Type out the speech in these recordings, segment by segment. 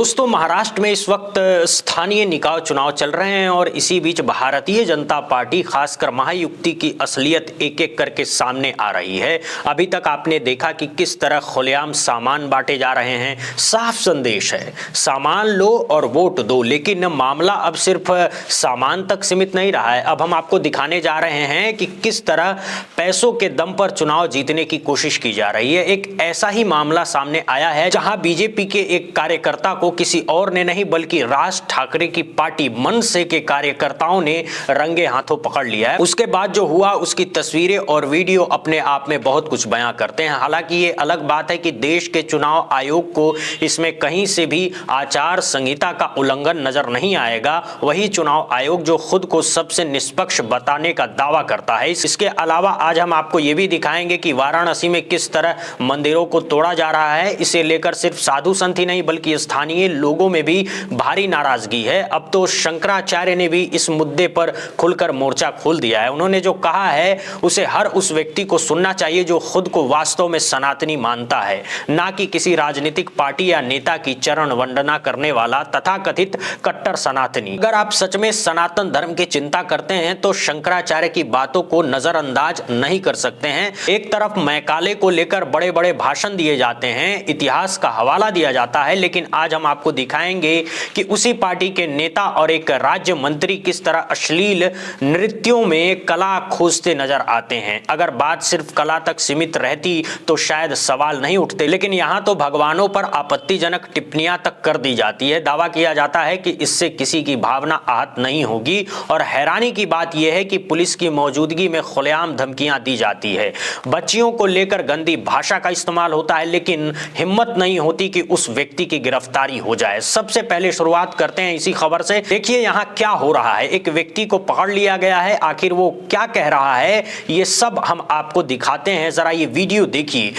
दोस्तों, महाराष्ट्र में इस वक्त स्थानीय निकाय चुनाव चल रहे हैं और इसी बीच भारतीय जनता पार्टी खासकर महायुति की असलियत एक एक करके सामने आ रही है। अभी तक आपने देखा कि किस तरह खुलेआम सामान बांटे जा रहे हैं। साफ संदेश है, सामान लो और वोट दो। लेकिन मामला अब सिर्फ सामान तक सीमित नहीं रहा है। अब हम आपको दिखाने जा रहे हैं कि किस तरह पैसों के दम पर चुनाव जीतने की कोशिश की जा रही है। एक ऐसा ही मामला सामने आया है जहां बीजेपी के एक कार्यकर्ता को किसी और ने नहीं बल्कि राज ठाकरे की पार्टी मनसे के कार्यकर्ताओं ने रंगे हाथों पकड़ लिया है। उसके बाद जो हुआ उसकी तस्वीरें और वीडियो अपने आप में बहुत कुछ बयां करते हैं। हालांकि ये अलग बात है कि देश के चुनाव आयोग को इसमें कहीं से भी आचार संहिता का उल्लंघन नजर नहीं आएगा। वही चुनाव आयोग जो खुद को सबसे निष्पक्ष बताने का दावा करता है। इसके अलावा आज हम आपको ये भी दिखाएंगे कि वाराणसी में किस तरह मंदिरों को तोड़ा जा रहा है। इसे लेकर सिर्फ साधु संत ही नहीं बल्कि स्थानीय लोगों में भी भारी नाराजगी है। अब तो शंकराचार्य ने भी इस मुद्दे पर खुलकर मोर्चा खोल दिया है। उन्होंने जो कहा है उसे हर उस व्यक्ति को सुनना चाहिए जो खुद को वास्तव में सनातनी मानता है, ना कि किसी राजनीतिक पार्टी या नेता की चरण वंदना करने वाला तथाकथित कट्टर सनातनी। अगर आप सच में सनातन धर्म की चिंता करते हैं तो शंकराचार्य की बातों को नजरअंदाज नहीं कर सकते हैं। एक तरफ मैकाले को लेकर बड़े बड़े भाषण दिए जाते हैं, इतिहास का हवाला दिया जाता है, लेकिन आज हम आपको दिखाएंगे कि उसी पार्टी के नेता और एक राज्य मंत्री किस तरह अश्लील नृत्यों में कला खोजते नजर आते हैं। अगर बात सिर्फ कला तक सीमित रहती तो शायद सवाल नहीं उठते, लेकिन यहां तो भगवानों पर आपत्तिजनक टिप्पणियां तक कर दी जाती है। दावा किया जाता है कि इससे किसी की भावना आहत नहीं होगी और हैरानी की बात यह है कि पुलिस की मौजूदगी में खुलेआम धमकियां दी जाती है। बच्चियों को लेकर गंदी भाषा का इस्तेमाल होता है, लेकिन हिम्मत नहीं होती कि उस व्यक्ति की गिरफ्तारी हो जाए। सबसे पहले शुरुआत करते हैं इसी खबर से। देखिए यहां क्या हो रहा है। एक व्यक्ति को पकड़ लिया गया है, आखिर वो क्या कह रहा है ये सब हम आपको दिखाते हैं। जरा ये वीडियो देखिए।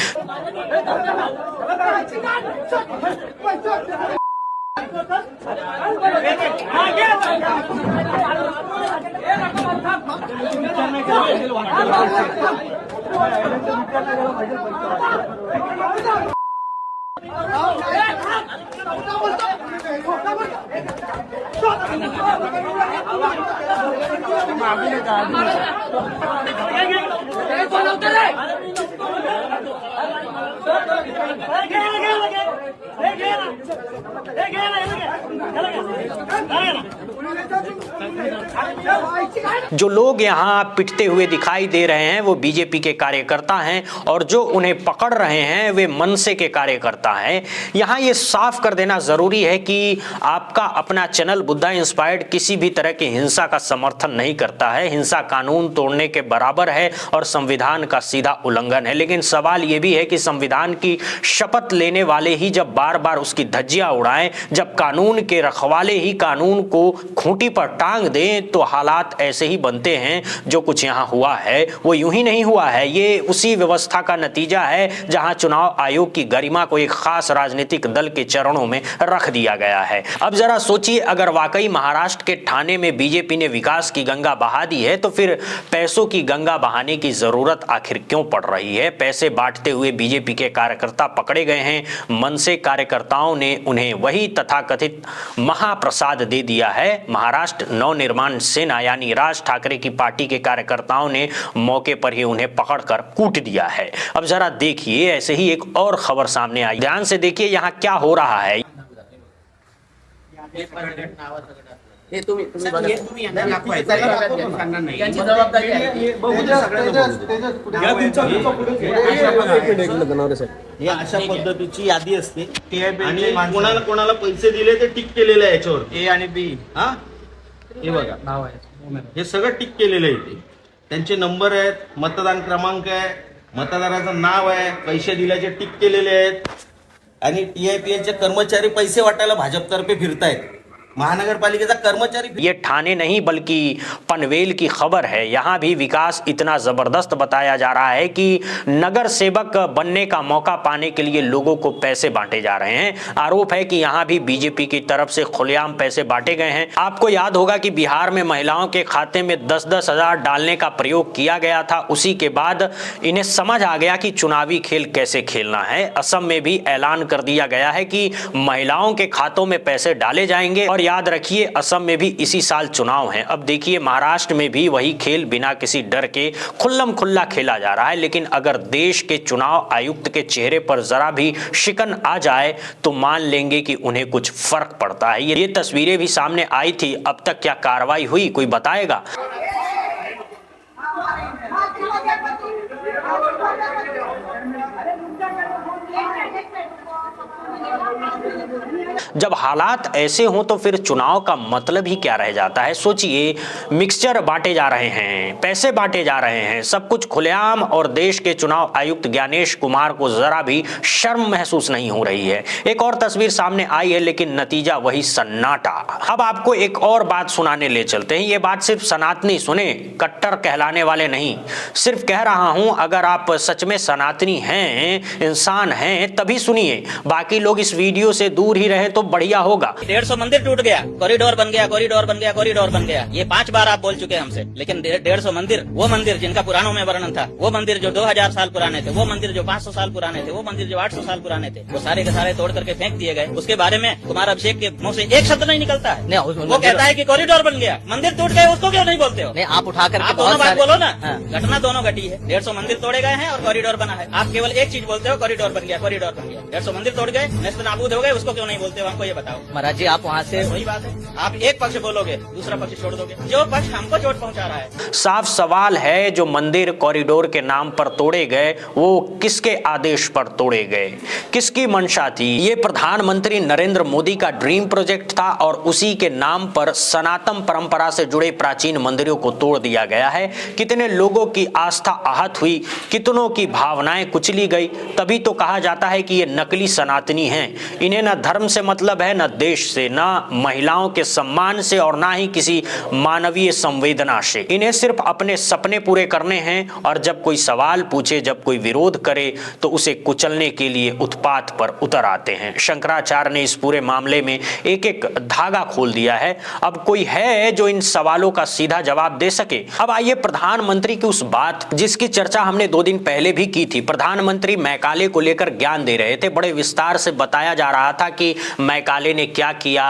जो लोग यहाँ पिटते हुए दिखाई दे रहे हैं वो बीजेपी के कार्यकर्ता हैं और जो उन्हें पकड़ रहे हैं वे मनसे के कार्यकर्ता हैं। यहाँ ये साफ कर देना जरूरी है कि आपका अपना चैनल बुद्धा इंस्पायर्ड किसी भी तरह की हिंसा का समर्थन नहीं करता है। हिंसा कानून तोड़ने के बराबर है और संविधान का सीधा उल्लंघन है। लेकिन सवाल ये भी है कि संविधान की शपथ लेने वाले ही जब बार बार उसकी धज्जियां उड़ाएं, जब कानून के रखवाले ही कानून को खूंटी पर टांग दें, तो हालात ऐसे ही बनते हैं। जो कुछ यहाँ हुआ है वो यूं ही नहीं हुआ है। ये उसी व्यवस्था का नतीजा है जहां चुनाव आयोग की गरिमा को एक खास राजनीतिक दल के चरणों में रख दिया गया है। अब जरा सोचिए, अगर वाकई महाराष्ट्र के ठाणे में बीजेपी ने विकास की गंगा बहा दी है तो फिर पैसों की गंगा बहाने की जरूरत आखिर क्यों पड़ रही है। पैसे बांटते हुए बीजेपी के कार्यकर्ता पकड़े गए हैं। मनसे कार्यकर्ताओं ने उन्हें वही तथाकथित महाप्रसाद दे दिया है। महाराष्ट्र नवनिर्माण सेना यानी राज ठाकरे की पार्टी के कार्यकर्ताओं ने मौके पर ही उन्हें पकड़कर कूट दिया है। अब जरा देखिए, ऐसे ही एक और खबर सामने आई। ध्यान से देखिए यहाँ क्या हो रहा है। अशा पद्धतीची यादी असते आणि कोणाला कोणाला पैसे दिले ते टिक केलेलं आहे याच्यावर ए आणि बी. हा हे बघा नाव आहे, हे सगळं टिक केलेलं आहे. ते त्यांचे नंबर आहेत, मतदान क्रमांक आहे, मतदाराचं नाव आहे, पैसे दिल्याचे टिक केलेले आहेत आणि टीआयपीएलचे कर्मचारी पैसे वाटायला भाजपतर्फे फिरतायत. महानगरपालिकेचा कर्मचारी ये ठाणे नहीं बल्कि पनवेल की खबर है। यहाँ भी विकास इतना जबरदस्त बताया जा रहा है कि नगर सेवक बनने का मौका पाने के लिए लोगों को पैसे बांटे जा रहे हैं। आरोप है कि यहाँ भी बीजेपी की तरफ से खुलेआम पैसे बांटे गए हैं। आपको याद होगा कि बिहार में महिलाओं के खाते में 10-10 हजार डालने का प्रयोग किया गया था। उसी के बाद इन्हें समझ आ गया कि चुनावी खेल कैसे खेलना है। असम में भी ऐलान कर दिया गया है कि महिलाओं के खातों में पैसे डाले जाएंगे। और याद रखिए, असम में भी इसी साल चुनाव है। अब देखिए, महाराष्ट्र में भी वही खेल बिना किसी डर के खुल्लम खुल्ला खेला जा रहा है। लेकिन अगर देश के चुनाव आयुक्त के चेहरे पर जरा भी शिकन आ जाए तो मान लेंगे कि उन्हें कुछ फर्क पड़ता है। ये तस्वीरें भी सामने आई थी। अब तक क्या कार्रवाई हुई, कोई बताएगा? जब हालात ऐसे हों तो फिर चुनाव का मतलब ही क्या रह जाता है। सोचिए, मिक्सचर बांटे जा रहे हैं, पैसे बांटे जा रहे हैं, सब कुछ खुलेआम, और देश के चुनाव आयुक्त ज्ञानेश कुमार को जरा भी शर्म महसूस नहीं हो रही है। एक और तस्वीर सामने आई है, लेकिन नतीजा वही सन्नाटा। अब आपको एक और बात सुनाने ले चलते हैं। ये बात सिर्फ सनातनी सुने, कट्टर कहलाने वाले नहीं। सिर्फ कह रहा हूं, अगर आप सच में सनातनी हैं, इंसान हैं, तभी सुनिए। बाकी लोग इस वीडियो से दूर ही रहे तो बढ़िया होगा। 150 मंदिर टूट गया, कॉरिडोर बन गया, कॉरिडोर बन गया, कॉरिडोर बन गया। ये 5 बार आप बोल चुके हैं हमसे। लेकिन 150 मंदिर, वो मंदिर जिनका पुराणों में वर्णन था, वो मंदिर जो 2000 साल पुराने थे, वो मंदिर जो 500 साल पुराने थे, वो मंदिर जो 800 साल पुराने थे, वो सारे के सारे तोड़ करके फेंक दिए गए। उसके बारे में कुमार अभिषेक के मुंह से एक शब्द नहीं निकलता है। वो कहता है कि कॉरिडोर बन गया, मंदिर टूट गए, उसको क्यों नहीं बोलते हो? नहीं, आप उठा कर आप दोनों बात बोलो ना। घटना दोनों घटी है। 150 मंदिर तोड़े गए हैं और कॉरिडोर बना है। आप केवल एक चीज बोलते हो, कॉरिडोर बन गया, कॉरिडोर बन गया। 150 मंदिर तोड़ गए, नेस्त नाबूद हो गए, उसको क्यों नहीं बोलते हो? हमको ये बताओ। महाराज जी, आप वहाँ से वही बात है, आप एक पक्ष बोलोगे, दूसरा पक्ष छोड़ दोगे। जो पक्ष हमको चोट पहुंचा रहा है। साफ सवाल है, जो मंदिर कॉरिडोर के नाम पर तोड़े गए, वो किसके आदेश पर तोड़े गए, किसकी मंशा थी? ये प्रधानमंत्री नरेंद्र मोदी का ड्रीम प्रोजेक्ट था और उसी के नाम पर सनातन परंपरा से जुड़े प्राचीन मंदिरों को तोड़ दिया गया है। कितने लोगों की आस्था आहत हुई, कितनों की भावनाएं कुचली गई। तभी तो कहा जाता है कि ये नकली सनातनी हैं। इन्हें न धर्म से मतलब है, न देश से, न महिलाओं के सम्मान से, और ना ही किसी मानवीय संवेदना से। इन्हें सिर्फ अपने सपने पूरे करने हैं, और जब कोई सवाल पूछे, जब कोई विरोध करे, तो उसे कुचलने के लिए उत्पात पर उतर आते हैं। शंकराचार्य ने इस पूरे मामले में एक एक धागा खोल दिया है। अब कोई है जो इन सवालों का सीधा जवाब दे सके? अब आइए प्रधानमंत्री की उस बात जिसकी चर्चा हमने 2 दिन पहले भी की थी। प्रधानमंत्री मैकाले को लेकर ज्ञान दे रहे थे। बड़े विस्तार से बताया जा रहा था कि मैकाले ने क्या किया,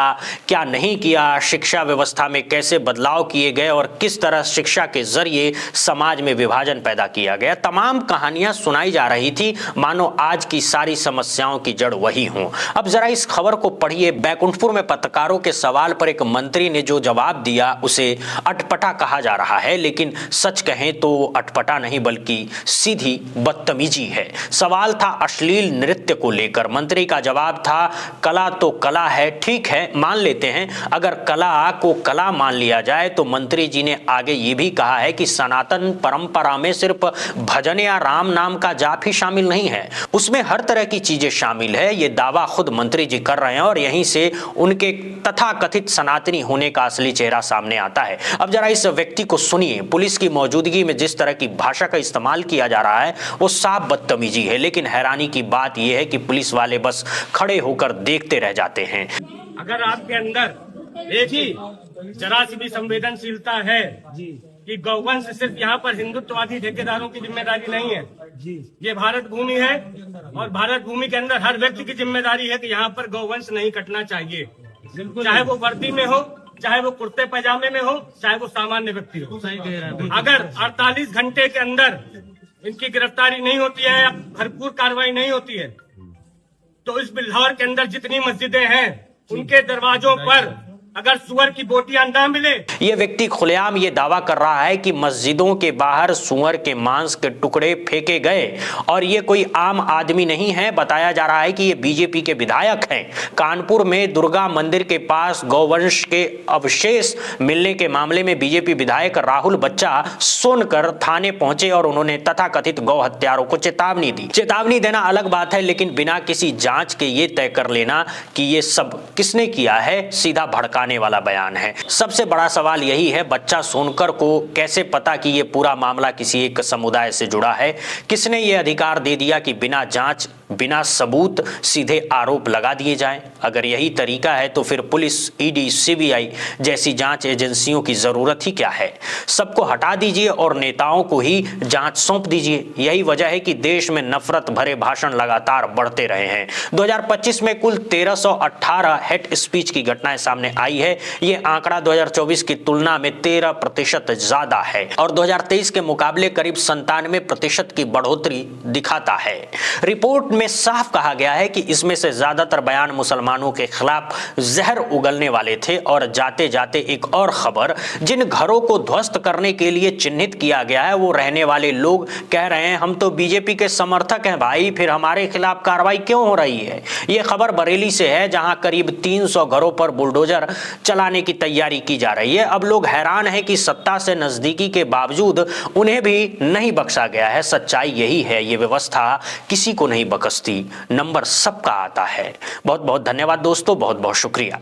क्या नहीं किया, शिक्षा व्यवस्था में कैसे बदलाव किए गए और किस तरह शिक्षा के जरिए समाज में विभाजन पैदा किया गया। तमाम कहानियां सुनाई जा रही थी, मानो आज की सारी समस्याओं की जड़ वही हो। अब जरा इस खबर को पढ़िए। बैकुंठपुर में पत्रकारों के सवाल पर एक मंत्री ने जो जवाब दिया, उसे अटपटा कहा जा रहा है, लेकिन सच कहें तो अटपटा नहीं बल्कि सीधी बदतमीजी है। सवाल था अश्लील नृत्य को लेकर। मंत्री का जवाब था, कला तो कला है, ठीक है, मान लेते हैं। अगर कला को कला मान लिया जाए तो मंत्री जी ने आगे ये भी कहा है कि सनातन परंपरा में सिर्फ भजन या राम नाम का जाप ही शामिल नहीं है, उसमें हर तरह की चीजें शामिल है। ये दावा खुद मंत्री जी कर रहे हैं और यहीं से उनके तथाकथित सनातनी होने का असली चेहरा सामने आता है। अब जरा इस व्यक्ति को सुनिए। पुलिस की मौजूदगी में जिस तरह की भाषा का इस्तेमाल किया जा रहा है वो साफ बदतमीजी है। लेकिन हैरानी की बात यह है कि पुलिस वाले बस खड़े होकर देखते रह जाते हैं। अगर आपके अंदर एक ही जरा सी भी संवेदनशीलता है कि गौवंश सिर्फ यहाँ पर हिंदुत्ववादी ठेकेदारों की जिम्मेदारी नहीं है, ये भारत भूमि है और भारत भूमि के अंदर हर व्यक्ति की जिम्मेदारी है कि यहाँ पर गौवंश नहीं कटना चाहिए। चाहे वो वर्दी में हो, चाहे वो कुर्ते पैजामे में हो, चाहे वो सामान्य व्यक्ति हो। अगर 48 घंटे के अंदर इनकी गिरफ्तारी नहीं होती है या भरपूर कार्रवाई नहीं होती है तो इस बिल्हौर के अंदर जितनी मस्जिदें हैं उनके दरवाजों पर अगर सुअर की बोटियां न मिले। ये व्यक्ति खुलेआम ये दावा कर रहा है कि मस्जिदों के बाहर सुअर के मांस के टुकड़े फेंके गए और ये कोई आम आदमी नहीं है। बताया जा रहा है कि ये बीजेपी के विधायक हैं। कानपुर में दुर्गा मंदिर के पास गौवंश के अवशेष मिलने के मामले में बीजेपी विधायक राहुल बच्चा सुनकर थाने पहुंचे और उन्होंने तथाकथित गौ हत्यारों को चेतावनी दी। चेतावनी देना अलग बात है, लेकिन बिना किसी जांच के ये तय कर लेना कि ये सब किसने किया है, सीधा भड़का उड़ाने वाला बयान है। सबसे बड़ा सवाल यही है, बच्चा सोनकर को कैसे पता कि ये पूरा मामला किसी एक समुदाय से जुड़ा है? किसने ये अधिकार दे दिया कि बिना जांच, बिना सबूत सीधे आरोप लगा दिए जाएं? अगर यही तरीका है तो फिर पुलिस, ईडी, सीबीआई जैसी जांच एजेंसियों की जरूरत ही क्या है? सबको हटा दीजिए और नेताओं को ही जांच सौंप दीजिए। यही वजह है कि देश में नफरत भरे भाषण लगातार बढ़ते रहे हैं। 2025 में कुल 1318 हेट स्पीच की घटनाएं सामने आई है। ये आंकड़ा 2024 की तुलना में 13% ज्यादा है और 2023 के मुकाबले करीब 97% की बढ़ोतरी दिखाता है। रिपोर्ट में साफ कहा गया है कि इसमें से ज्यादातर बयान मुसलमानों के खिलाफ जहर उगलने वाले थे। और जाते जाते एक और खबर, जिन घरों को ध्वस्त करने के लिए चिन्हित किया गया है वो रहने वाले लोग कह रहे हैं हम तो बीजेपी के समर्थक हैं भाई, फिर हमारे खिलाफ कार्रवाई क्यों हो रही है? यह खबर बरेली से है, जहां करीब 300 घरों पर बुलडोजर चलाने की तैयारी की जा रही है। अब लोग हैरान हैं कि सत्ता से नजदीकी के बावजूद उन्हें भी नहीं बख्शा गया है। सच्चाई यही है, ये व्यवस्था किसी को नहीं बख्शती, नंबर सबका आता है। बहुत बहुत धन्यवाद दोस्तों, बहुत बहुत शुक्रिया।